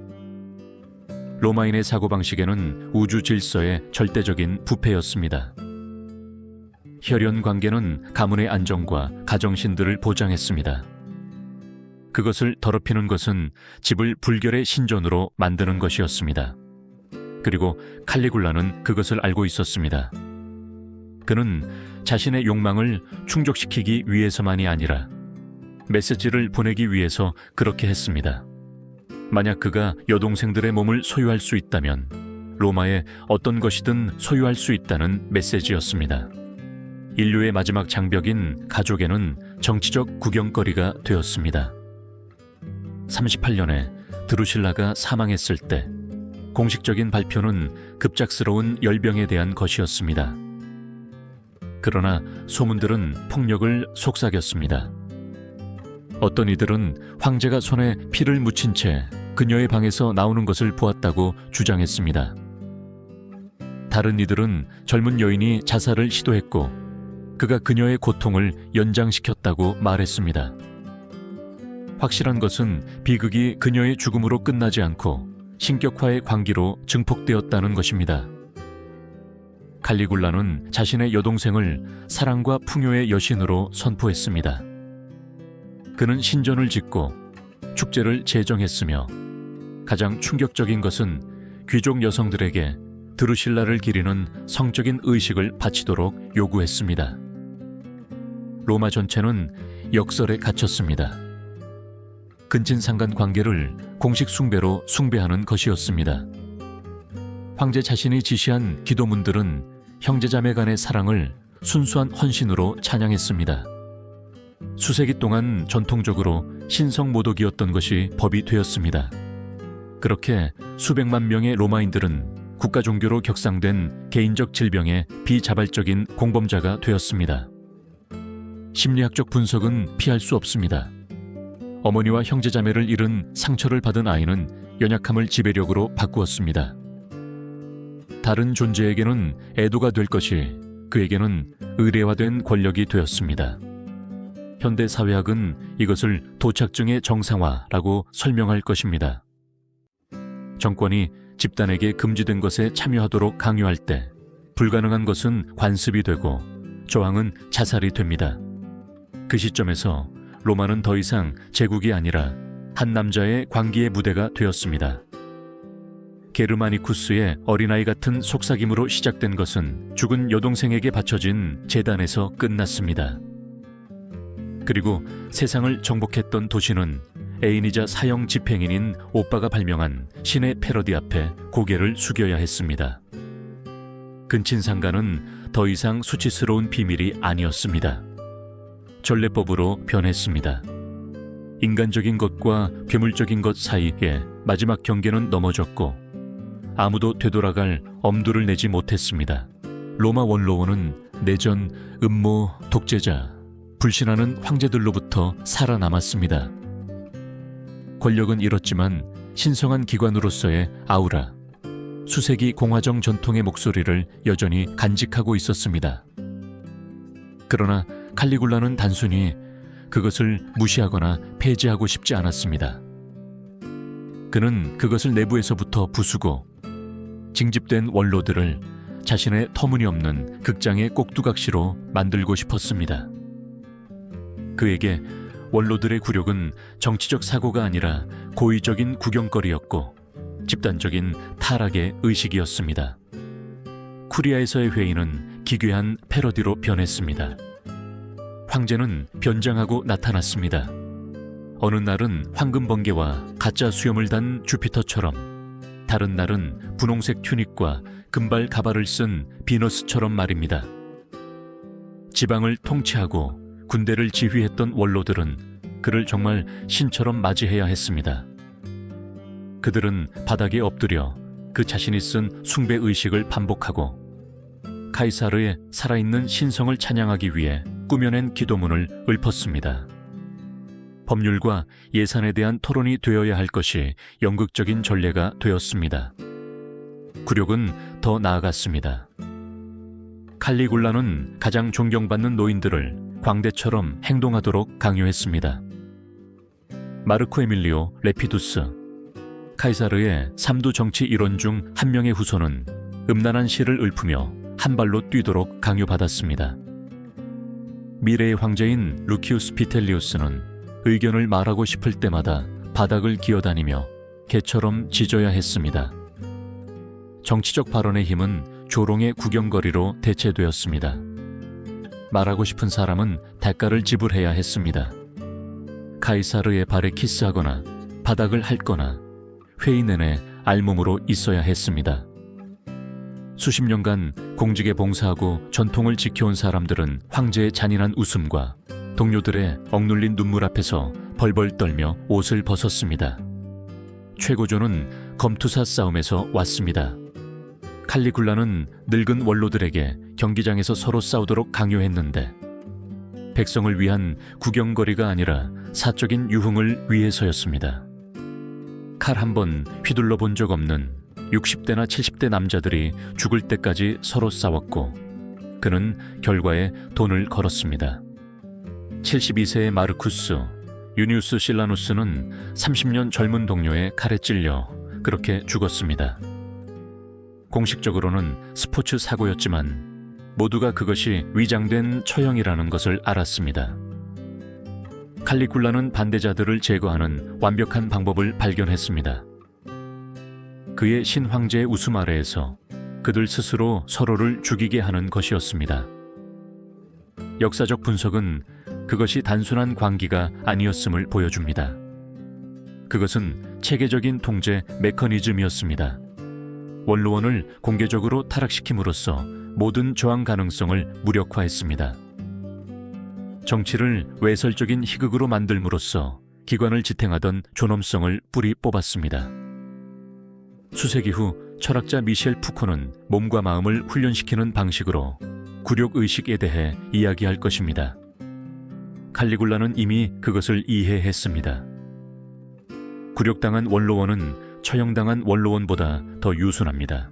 로마인의 사고방식에는 우주 질서의 절대적인 부패였습니다. 혈연 관계는 가문의 안정과 가정신들을 보장했습니다. 그것을 더럽히는 것은 집을 불결의 신전으로 만드는 것이었습니다. 그리고 칼리굴라는 그것을 알고 있었습니다. 그는 자신의 욕망을 충족시키기 위해서만이 아니라 메시지를 보내기 위해서 그렇게 했습니다. 만약 그가 여동생들의 몸을 소유할 수 있다면 로마의 어떤 것이든 소유할 수 있다는 메시지였습니다. 인류의 마지막 장벽인 가족에는 정치적 구경거리가 되었습니다. 38년에 드루실라가 사망했을 때 공식적인 발표는 급작스러운 열병에 대한 것이었습니다. 그러나 소문들은 폭력을 속삭였습니다. 어떤 이들은 황제가 손에 피를 묻힌 채 그녀의 방에서 나오는 것을 보았다고 주장했습니다. 다른 이들은 젊은 여인이 자살을 시도했고 그가 그녀의 고통을 연장시켰다고 말했습니다. 확실한 것은 비극이 그녀의 죽음으로 끝나지 않고 신격화의 광기로 증폭되었다는 것입니다. 칼리굴라는 자신의 여동생을 사랑과 풍요의 여신으로 선포했습니다. 그는 신전을 짓고 축제를 제정했으며 가장 충격적인 것은 귀족 여성들에게 드루실라를 기리는 성적인 의식을 바치도록 요구했습니다. 로마 전체는 역설에 갇혔습니다. 근친상간 관계를 공식 숭배로 숭배하는 것이었습니다. 황제 자신이 지시한 기도문들은 형제자매 간의 사랑을 순수한 헌신으로 찬양했습니다. 수세기 동안 전통적으로 신성 모독이었던 것이 법이 되었습니다. 그렇게 수백만 명의 로마인들은 국가 종교로 격상된 개인적 질병의 비자발적인 공범자가 되었습니다. 심리학적 분석은 피할 수 없습니다. 어머니와 형제자매를 잃은 상처를 받은 아이는 연약함을 지배력으로 바꾸었습니다. 다른 존재에게는 애도가 될 것이 그에게는 의례화된 권력이 되었습니다. 현대 사회학은 이것을 도착증의 정상화라고 설명할 것입니다. 정권이 집단에게 금지된 것에 참여하도록 강요할 때 불가능한 것은 관습이 되고 저항은 자살이 됩니다. 그 시점에서 로마는 더 이상 제국이 아니라 한 남자의 광기의 무대가 되었습니다. 게르마니쿠스의 어린아이 같은 속삭임으로 시작된 것은 죽은 여동생에게 바쳐진 제단에서 끝났습니다. 그리고 세상을 정복했던 도시는 애인이자 사형 집행인인 오빠가 발명한 신의 패러디 앞에 고개를 숙여야 했습니다. 근친상간은 더 이상 수치스러운 비밀이 아니었습니다. 전례법으로 변했습니다. 인간적인 것과 괴물적인 것 사이에 마지막 경계는 넘어졌고 아무도 되돌아갈 엄두를 내지 못했습니다. 로마 원로원은 내전, 음모, 독재자, 불신하는 황제들로부터 살아남았습니다. 권력은 잃었지만 신성한 기관으로서의 아우라, 수세기 공화정 전통의 목소리를 여전히 간직하고 있었습니다. 그러나 칼리굴라는 단순히 그것을 무시하거나 폐지하고 싶지 않았습니다. 그는 그것을 내부에서부터 부수고 징집된 원로들을 자신의 터무니없는 극장의 꼭두각시로 만들고 싶었습니다. 그에게 원로들의 굴욕은 정치적 사고가 아니라 고의적인 구경거리였고 집단적인 타락의 의식이었습니다. 쿠리아에서의 회의는 기괴한 패러디로 변했습니다. 황제는 변장하고 나타났습니다. 어느 날은 황금 번개와 가짜 수염을 단 주피터처럼, 다른 날은 분홍색 튜닉과 금발 가발을 쓴 비너스처럼 말입니다. 지방을 통치하고 군대를 지휘했던 원로들은 그를 정말 신처럼 맞이해야 했습니다. 그들은 바닥에 엎드려 그 자신이 쓴 숭배의식을 반복하고 카이사르의 살아있는 신성을 찬양하기 위해 꾸며낸 기도문을 읊었습니다. 법률과 예산에 대한 토론이 되어야 할 것이 연극적인 전례가 되었습니다. 굴욕은 더 나아갔습니다. 칼리굴라는 가장 존경받는 노인들을 광대처럼 행동하도록 강요했습니다. 마르코 에밀리오 레피두스, 카이사르의 삼두 정치 일원 중 한 명의 후손은 음란한 시를 읊으며 한 발로 뛰도록 강요받았습니다. 미래의 황제인 루키우스 비텔리우스는 의견을 말하고 싶을 때마다 바닥을 기어다니며 개처럼 짖어야 했습니다. 정치적 발언의 힘은 조롱의 구경거리로 대체되었습니다. 말하고 싶은 사람은 대가를 지불해야 했습니다. 카이사르의 발에 키스하거나 바닥을 핥거나 회의 내내 알몸으로 있어야 했습니다. 수십 년간 공직에 봉사하고 전통을 지켜온 사람들은 황제의 잔인한 웃음과 동료들의 억눌린 눈물 앞에서 벌벌 떨며 옷을 벗었습니다. 최고조는 검투사 싸움에서 왔습니다. 칼리굴라는 늙은 원로들에게 경기장에서 서로 싸우도록 강요했는데 백성을 위한 구경거리가 아니라 사적인 유흥을 위해서였습니다. 칼 한 번 휘둘러 본 적 없는 60대나 70대 남자들이 죽을 때까지 서로 싸웠고 그는 결과에 돈을 걸었습니다. 72세의 마르쿠스 유니우스 실라누스는 30년 젊은 동료의 칼에 찔려 그렇게 죽었습니다. 공식적으로는 스포츠 사고였지만 모두가 그것이 위장된 처형이라는 것을 알았습니다. 칼리굴라는 반대자들을 제거하는 완벽한 방법을 발견했습니다. 그의 신황제의 웃음 아래에서 그들 스스로 서로를 죽이게 하는 것이었습니다. 역사적 분석은 그것이 단순한 광기가 아니었음을 보여줍니다. 그것은 체계적인 통제 메커니즘이었습니다. 원로원을 공개적으로 타락시킴으로써 모든 저항 가능성을 무력화했습니다. 정치를 외설적인 희극으로 만들므로써 기관을 지탱하던 존엄성을 뿌리 뽑았습니다. 수세기 후 철학자 미셸 푸코는 몸과 마음을 훈련시키는 방식으로 굴욕의식에 대해 이야기할 것입니다. 칼리굴라는 이미 그것을 이해했습니다. 굴욕당한 원로원은 처형당한 원로원보다 더 유순합니다.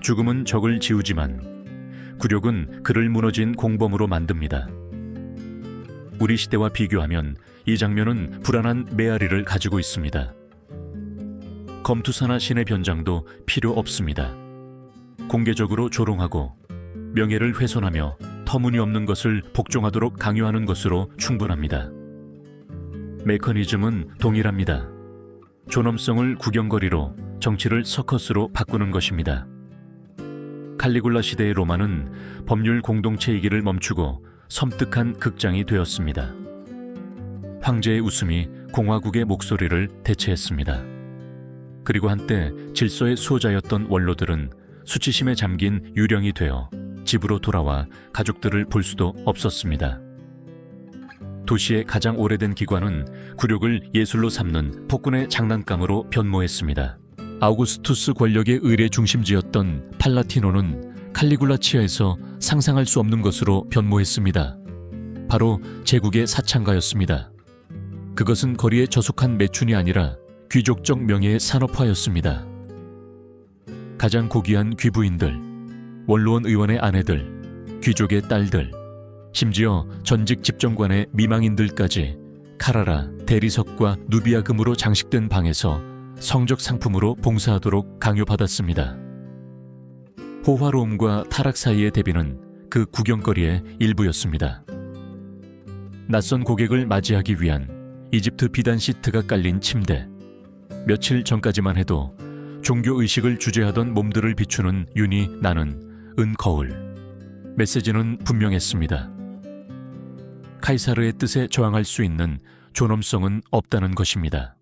죽음은 적을 지우지만 굴욕은 그를 무너진 공범으로 만듭니다. 우리 시대와 비교하면 이 장면은 불안한 메아리를 가지고 있습니다. 검투사나 신의 변장도 필요 없습니다. 공개적으로 조롱하고 명예를 훼손하며 터무니없는 것을 복종하도록 강요하는 것으로 충분합니다. 메커니즘은 동일합니다. 존엄성을 구경거리로 정치를 서커스로 바꾸는 것입니다. 칼리굴라 시대의 로마는 법률 공동체이기를 멈추고 섬뜩한 극장이 되었습니다. 황제의 웃음이 공화국의 목소리를 대체했습니다. 그리고 한때 질서의 수호자였던 원로들은 수치심에 잠긴 유령이 되어 집으로 돌아와 가족들을 볼 수도 없었습니다. 도시의 가장 오래된 기관은 굴욕을 예술로 삼는 폭군의 장난감으로 변모했습니다. 아우구스투스 권력의 의례 중심지였던 팔라티노는 칼리굴라 치하에서 상상할 수 없는 것으로 변모했습니다. 바로 제국의 사창가였습니다. 그것은 거리에 저속한 매춘이 아니라 귀족적 명예의 산업화였습니다. 가장 고귀한 귀부인들, 원로원 의원의 아내들, 귀족의 딸들, 심지어 전직 집정관의 미망인들까지 카라라, 대리석과 누비아금으로 장식된 방에서 성적 상품으로 봉사하도록 강요받았습니다. 호화로움과 타락 사이의 대비는 그 구경거리의 일부였습니다. 낯선 고객을 맞이하기 위한 이집트 비단 시트가 깔린 침대, 며칠 전까지만 해도 종교의식을 주재하던 몸들을 비추는 윤이 나는 은거울. 메시지는 분명했습니다. 카이사르의 뜻에 저항할 수 있는 존엄성은 없다는 것입니다.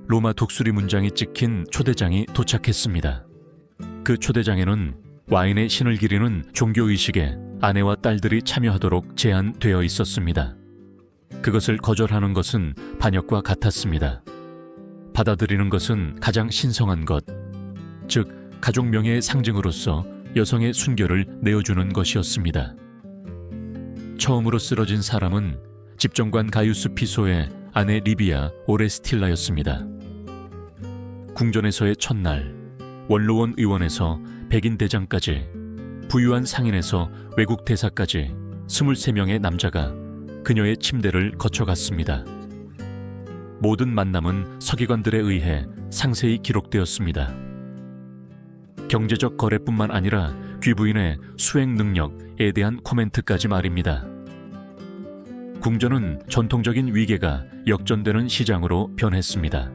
로마 독수리 문장이 찍힌 초대장이 도착했습니다. 그 초대장에는 와인의 신을 기리는 종교의식에 아내와 딸들이 참여하도록 제한되어 있었습니다. 그것을 거절하는 것은 반역과 같았습니다. 받아들이는 것은 가장 신성한 것, 즉 가족 명예의 상징으로서 여성의 순결을 내어주는 것이었습니다. 처음으로 쓰러진 사람은 집정관 가이우스 피소의 아내 리비아 오레스틸라였습니다. 궁전에서의 첫날, 원로원 의원에서 백인 대장까지, 부유한 상인에서 외국 대사까지 23명의 남자가 그녀의 침대를 거쳐갔습니다. 모든 만남은 서기관들에 의해 상세히 기록되었습니다. 경제적 거래뿐만 아니라 귀부인의 수행 능력에 대한 코멘트까지 말입니다. 궁전은 전통적인 위계가 역전되는 시장으로 변했습니다.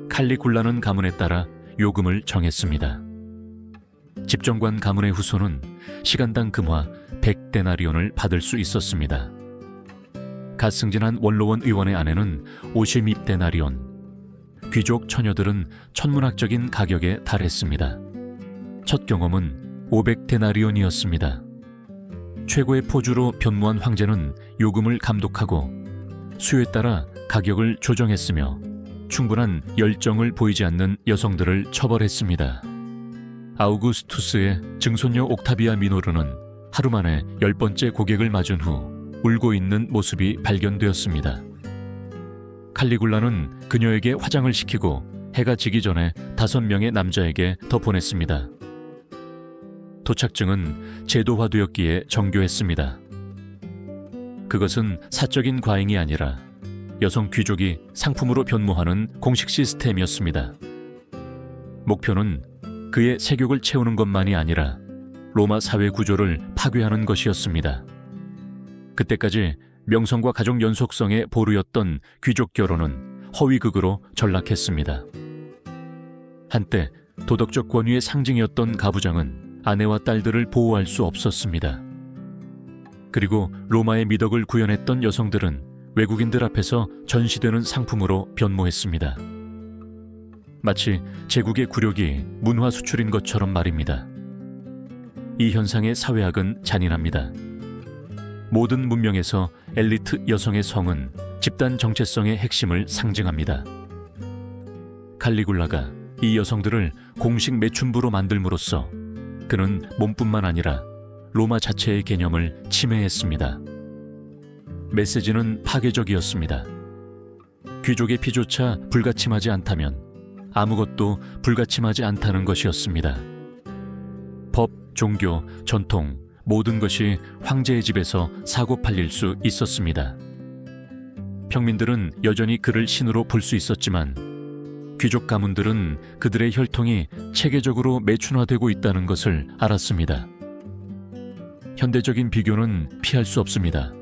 칼리굴라는 가문에 따라 요금을 정했습니다. 집정관 가문의 후손은 시간당 금화 100데나리온을 받을 수 있었습니다. 갓 승진한 원로원 의원의 아내는 50데나리온, 귀족 처녀들은 천문학적인 가격에 달했습니다. 첫 경험은 500데나리온이었습니다. 최고의 포주로 변모한 황제는 요금을 감독하고 수요에 따라 가격을 조정했으며 충분한 열정을 보이지 않는 여성들을 처벌했습니다. 아우구스투스의 증손녀 옥타비아 미노르는 하루 만에 10번째 고객을 맞은 후 울고 있는 모습이 발견되었습니다. 칼리굴라는 그녀에게 화장을 시키고 해가 지기 전에 5명의 남자에게 더 보냈습니다. 도착증은 제도화되었기에 정교했습니다. 그것은 사적인 과잉이 아니라 여성 귀족이 상품으로 변모하는 공식 시스템이었습니다. 목표는 그의 세욕을 채우는 것만이 아니라 로마 사회 구조를 파괴하는 것이었습니다. 그때까지 명성과 가족 연속성의 보루였던 귀족 결혼은 허위극으로 전락했습니다. 한때 도덕적 권위의 상징이었던 가부장은 아내와 딸들을 보호할 수 없었습니다. 그리고 로마의 미덕을 구현했던 여성들은 외국인들 앞에서 전시되는 상품으로 변모했습니다. 마치 제국의 굴욕이 문화 수출인 것처럼 말입니다. 이 현상의 사회학은 잔인합니다. 모든 문명에서 엘리트 여성의 성은 집단 정체성의 핵심을 상징합니다. 칼리굴라가 이 여성들을 공식 매춘부로 만들므로써 그는 몸뿐만 아니라 로마 자체의 개념을 침해했습니다. 메시지는 파괴적이었습니다. 귀족의 피조차 불가침하지 않다면 아무것도 불가침하지 않다는 것이었습니다. 법, 종교, 전통, 모든 것이 황제의 집에서 사고 팔릴 수 있었습니다. 평민들은 여전히 그를 신으로 볼 수 있었지만 귀족 가문들은 그들의 혈통이 체계적으로 매춘화되고 있다는 것을 알았습니다. 현대적인 비교는 피할 수 없습니다.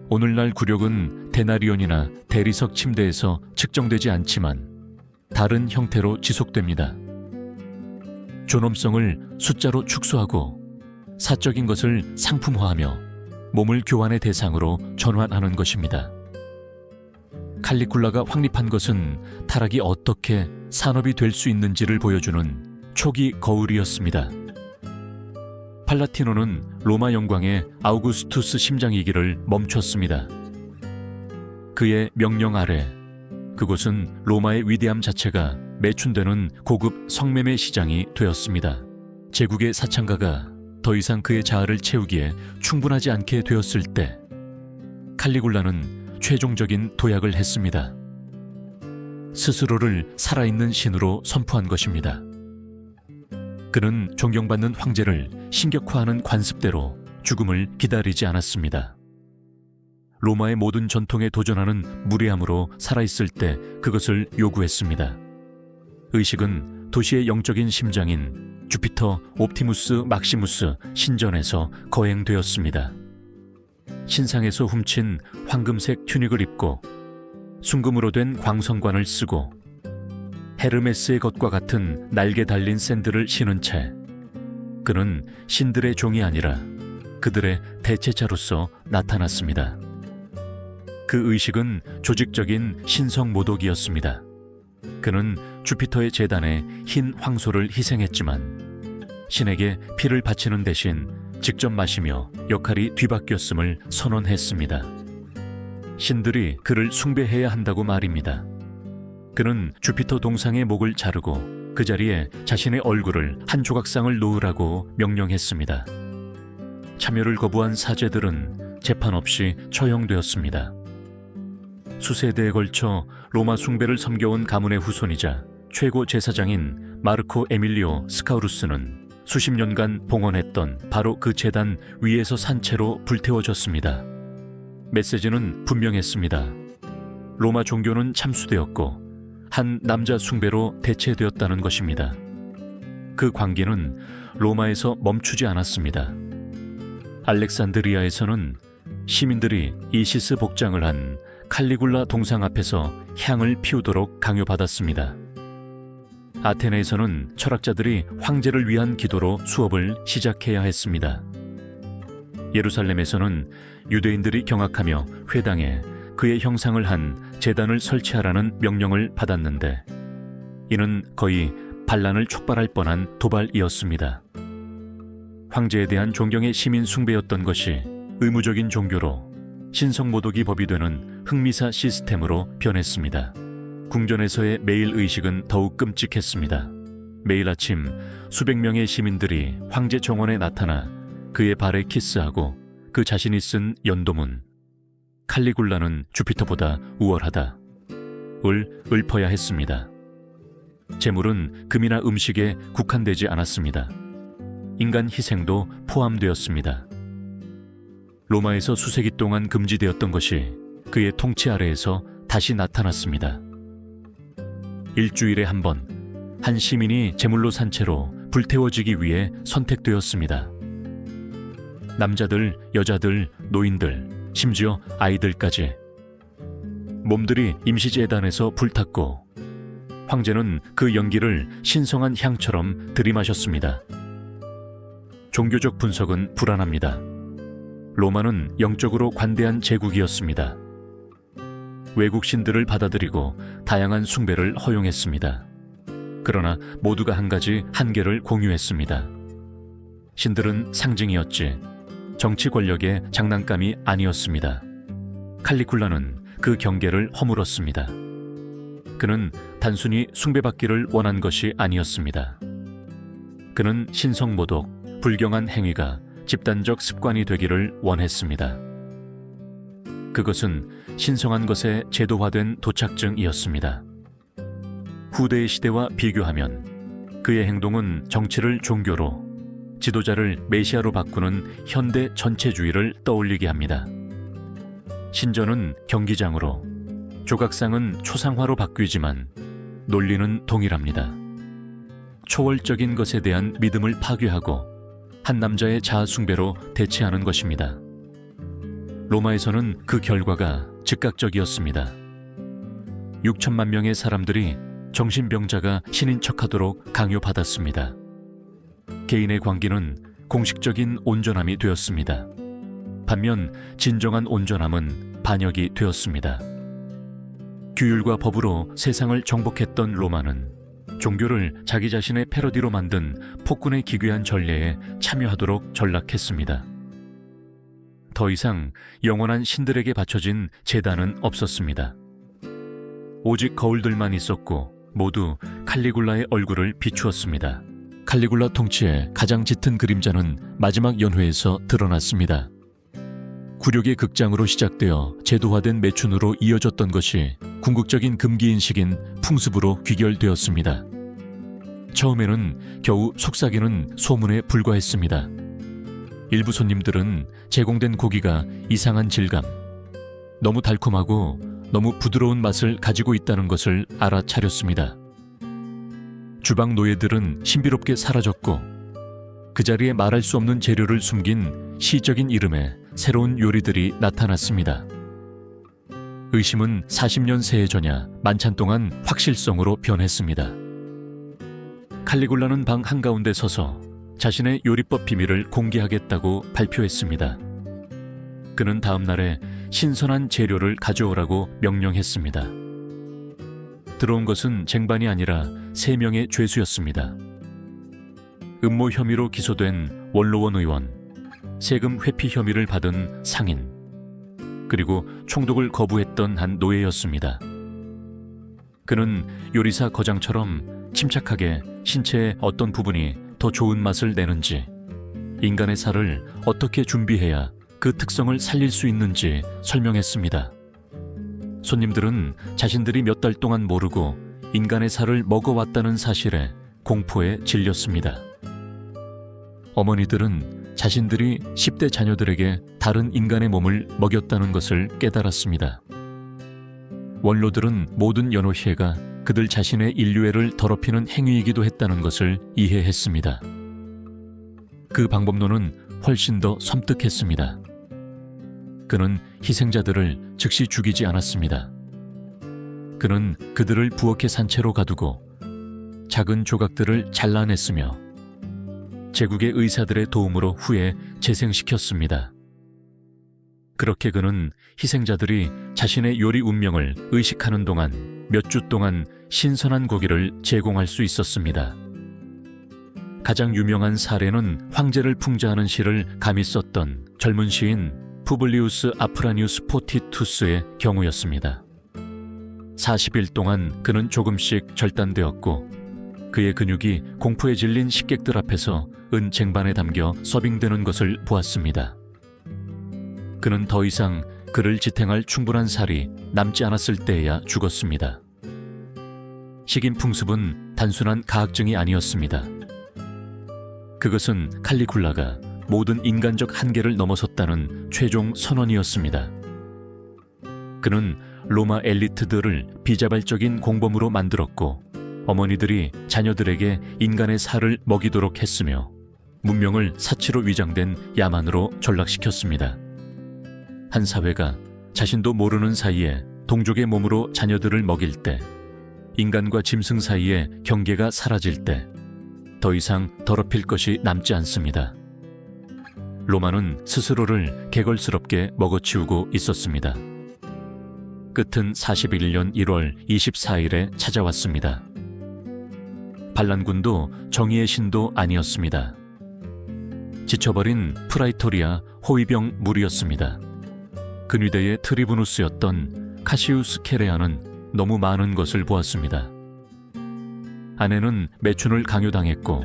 오늘날 굴욕은 데나리온이나 대리석 침대에서 측정되지 않지만 다른 형태로 지속됩니다. 존엄성을 숫자로 축소하고 사적인 것을 상품화하며 몸을 교환의 대상으로 전환하는 것입니다. 칼리굴라가 확립한 것은 타락이 어떻게 산업이 될 수 있는지를 보여주는 초기 거울이었습니다. 팔라티노는 로마 영광의 아우구스투스 심장이기를 멈췄습니다. 그의 명령 아래 그곳은 로마의 위대함 자체가 매춘되는 고급 성매매 시장이 되었습니다. 제국의 사창가가 더 이상 그의 자아를 채우기에 충분하지 않게 되었을 때 칼리굴라는 최종적인 도약을 했습니다. 스스로를 살아있는 신으로 선포한 것입니다. 그는 존경받는 황제를 신격화하는 관습대로 죽음을 기다리지 않았습니다. 로마의 모든 전통에 도전하는 무례함으로 살아있을 때 그것을 요구했습니다. 의식은 도시의 영적인 심장인 주피터 옵티무스 막시무스 신전에서 거행되었습니다. 신상에서 훔친 황금색 튜닉을 입고 순금으로 된 광성관을 쓰고 헤르메스의 것과 같은 날개 달린 샌들을 신은 채 그는 신들의 종이 아니라 그들의 대체자로서 나타났습니다. 그 의식은 조직적인 신성 모독이었습니다. 그는 주피터의 제단에 흰 황소를 희생했지만 신에게 피를 바치는 대신 직접 마시며 역할이 뒤바뀌었음을 선언했습니다. 신들이 그를 숭배해야 한다고 말입니다. 그는 주피터 동상의 목을 자르고 그 자리에 자신의 얼굴을 한 조각상을 놓으라고 명령했습니다. 참여를 거부한 사제들은 재판 없이 처형되었습니다. 수세대에 걸쳐 로마 숭배를 섬겨온 가문의 후손이자 최고 제사장인 마르코 에밀리오 스카우루스는 수십 년간 봉헌했던 바로 그 제단 위에서 산채로 불태워졌습니다. 메시지는 분명했습니다. 로마 종교는 참수되었고 한 남자 숭배로 대체되었다는 것입니다. 그 광기는 로마에서 멈추지 않았습니다. 알렉산드리아에서는 시민들이 이시스 복장을 한 칼리굴라 동상 앞에서 향을 피우도록 강요받았습니다. 아테네에서는 철학자들이 황제를 위한 기도로 수업을 시작해야 했습니다. 예루살렘에서는 유대인들이 경악하며 회당에 그의 형상을 한 제단을 설치하라는 명령을 받았는데 이는 거의 반란을 촉발할 뻔한 도발이었습니다. 황제에 대한 존경의 시민 숭배였던 것이 의무적인 종교로 신성모독이 법이 되는 흥미사 시스템으로 변했습니다. 궁전에서의 매일 의식은 더욱 끔찍했습니다. 매일 아침 수백 명의 시민들이 황제 정원에 나타나 그의 발에 키스하고 그 자신이 쓴 연도문 칼리굴라는 주피터보다 우월하다 을 읊어야 했습니다. 재물은 금이나 음식에 국한되지 않았습니다. 인간 희생도 포함되었습니다. 로마에서 수세기 동안 금지되었던 것이 그의 통치 아래에서 다시 나타났습니다. 일주일에 한 번, 한 시민이 제물로 산 채로 불태워지기 위해 선택되었습니다. 남자들, 여자들, 노인들, 심지어 아이들까지. 몸들이 임시재단에서 불탔고 황제는 그 연기를 신성한 향처럼 들이마셨습니다. 종교적 분석은 불안합니다. 로마는 영적으로 관대한 제국이었습니다. 외국 신들을 받아들이고 다양한 숭배를 허용했습니다. 그러나 모두가 한 가지 한계를 공유했습니다. 신들은 상징이었지 정치 권력의 장난감이 아니었습니다. 칼리굴라는 그 경계를 허물었습니다. 그는 단순히 숭배받기를 원한 것이 아니었습니다. 그는 신성모독, 불경한 행위가 집단적 습관이 되기를 원했습니다. 그것은 신성한 것의 제도화된 도착증이었습니다. 후대의 시대와 비교하면 그의 행동은 정치를 종교로, 지도자를 메시아로 바꾸는 현대 전체주의를 떠올리게 합니다. 신전은 경기장으로, 조각상은 초상화로 바뀌지만 논리는 동일합니다. 초월적인 것에 대한 믿음을 파괴하고 한 남자의 자아숭배로 대체하는 것입니다. 로마에서는 그 결과가 즉각적이었습니다. 6천만 명의 사람들이 정신병자가 신인 척하도록 강요받았습니다. 개인의 광기는 공식적인 온전함이 되었습니다. 반면 진정한 온전함은 반역이 되었습니다. 규율과 법으로 세상을 정복했던 로마는 종교를 자기 자신의 패러디로 만든 폭군의 기괴한 전례에 참여하도록 전락했습니다. 더 이상 영원한 신들에게 바쳐진 제단은 없었습니다. 오직 거울들만 있었고 모두 칼리굴라의 얼굴을 비추었습니다. 칼리굴라 통치의 가장 짙은 그림자는 마지막 연회에서 드러났습니다. 굴욕의 극장으로 시작되어 제도화된 매춘으로 이어졌던 것이 궁극적인 금기인식인 풍습으로 귀결되었습니다. 처음에는 겨우 속삭이는 소문에 불과했습니다. 일부 손님들은 제공된 고기가 이상한 질감, 너무 달콤하고 너무 부드러운 맛을 가지고 있다는 것을 알아차렸습니다. 주방 노예들은 신비롭게 사라졌고 그 자리에 말할 수 없는 재료를 숨긴 시적인 이름의 새로운 요리들이 나타났습니다. 의심은 40년 세해 전야 만찬 동안 확실성으로 변했습니다. 칼리굴라는 방 한가운데 서서 자신의 요리법 비밀을 공개하겠다고 발표했습니다. 그는 다음 날에 신선한 재료를 가져오라고 명령했습니다. 들어온 것은 쟁반이 아니라 3명의 죄수였습니다. 음모 혐의로 기소된 원로원 의원, 세금 회피 혐의를 받은 상인, 그리고 총독을 거부했던 한 노예였습니다. 그는 요리사 거장처럼 침착하게 신체의 어떤 부분이 더 좋은 맛을 내는지, 인간의 살을 어떻게 준비해야 그 특성을 살릴 수 있는지 설명했습니다. 손님들은 자신들이 몇 달 동안 모르고 인간의 살을 먹어왔다는 사실에 공포에 질렸습니다. 어머니들은 자신들이 10대 자녀들에게 다른 인간의 몸을 먹였다는 것을 깨달았습니다. 원로들은 모든 연호회가 그들 자신의 인류애를 더럽히는 행위이기도 했다는 것을 이해했습니다. 그 방법론은 훨씬 더 섬뜩했습니다. 그는 희생자들을 즉시 죽이지 않았습니다. 그는 그들을 부엌의 산채로 가두고 작은 조각들을 잘라냈으며 제국의 의사들의 도움으로 후에 재생시켰습니다. 그렇게 그는 희생자들이 자신의 요리 운명을 의식하는 동안 몇 주 동안 신선한 고기를 제공할 수 있었습니다. 가장 유명한 사례는 황제를 풍자하는 시를 감히 썼던 젊은 시인 푸블리우스 아프라니우스 포티투스의 경우였습니다. 40일 동안 그는 조금씩 절단되었고 그의 근육이 공포에 질린 식객들 앞에서 은 쟁반에 담겨 서빙되는 것을 보았습니다. 그는 더 이상 그를 지탱할 충분한 살이 남지 않았을 때에야 죽었습니다. 식인 풍습은 단순한 가학증이 아니었습니다. 그것은 칼리굴라가 모든 인간적 한계를 넘어섰다는 최종 선언이었습니다. 그는 로마 엘리트들을 비자발적인 공범으로 만들었고, 어머니들이 자녀들에게 인간의 살을 먹이도록 했으며 문명을 사치로 위장된 야만으로 전락시켰습니다. 한 사회가 자신도 모르는 사이에 동족의 몸으로 자녀들을 먹일 때, 인간과 짐승 사이의 경계가 사라질 때 더 이상 더럽힐 것이 남지 않습니다. 로마는 스스로를 개걸스럽게 먹어치우고 있었습니다. 끝은 41년 1월 24일에 찾아왔습니다. 반란군도 정의의 신도 아니었습니다. 지쳐버린 프라이토리아 호위병 무리였습니다. 근위대의 트리부누스였던 카시우스 케레아는 너무 많은 것을 보았습니다. 아내는 매춘을 강요당했고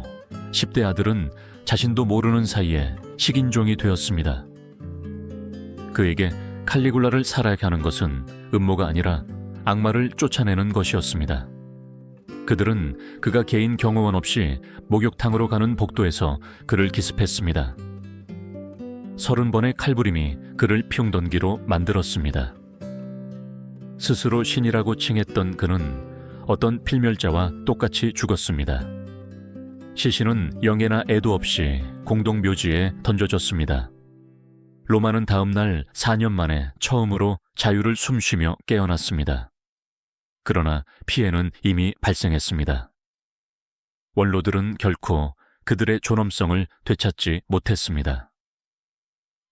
10대 아들은 자신도 모르는 사이에 식인종이 되었습니다. 그에게 칼리굴라를 살아야 하는 것은 음모가 아니라 악마를 쫓아내는 것이었습니다. 그들은 그가 개인 경호원 없이 목욕탕으로 가는 복도에서 그를 기습했습니다. 30번의 칼부림이 그를 피웅덩기로 만들었습니다. 스스로 신이라고 칭했던 그는 어떤 필멸자와 똑같이 죽었습니다. 시신은 영예나 애도 없이 공동묘지에 던져졌습니다. 로마는 다음 날 4년 만에 처음으로 자유를 숨쉬며 깨어났습니다. 그러나 피해는 이미 발생했습니다. 원로들은 결코 그들의 존엄성을 되찾지 못했습니다.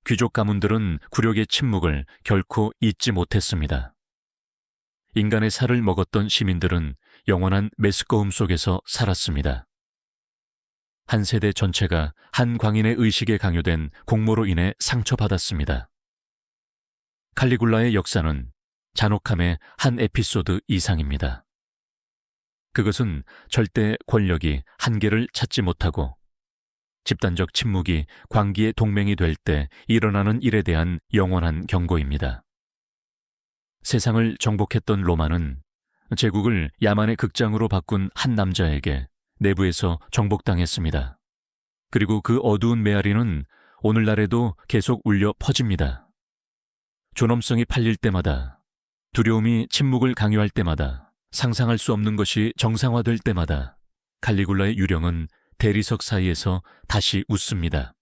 귀족 가문들은 굴욕의 침묵을 결코 잊지 못했습니다. 인간의 살을 먹었던 시민들은 영원한 메스꺼움 속에서 살았습니다. 한 세대 전체가 한 광인의 의식에 강요된 공모로 인해 상처받았습니다. 칼리굴라의 역사는 잔혹함의 한 에피소드 이상입니다. 그것은 절대 권력이 한계를 찾지 못하고 집단적 침묵이 광기의 동맹이 될 때 일어나는 일에 대한 영원한 경고입니다. 세상을 정복했던 로마는 제국을 야만의 극장으로 바꾼 한 남자에게 내부에서 정복당했습니다. 그리고 그 어두운 메아리는 오늘날에도 계속 울려 퍼집니다. 존엄성이 팔릴 때마다, 두려움이 침묵을 강요할 때마다, 상상할 수 없는 것이 정상화될 때마다 칼리굴라의 유령은 대리석 사이에서 다시 웃습니다.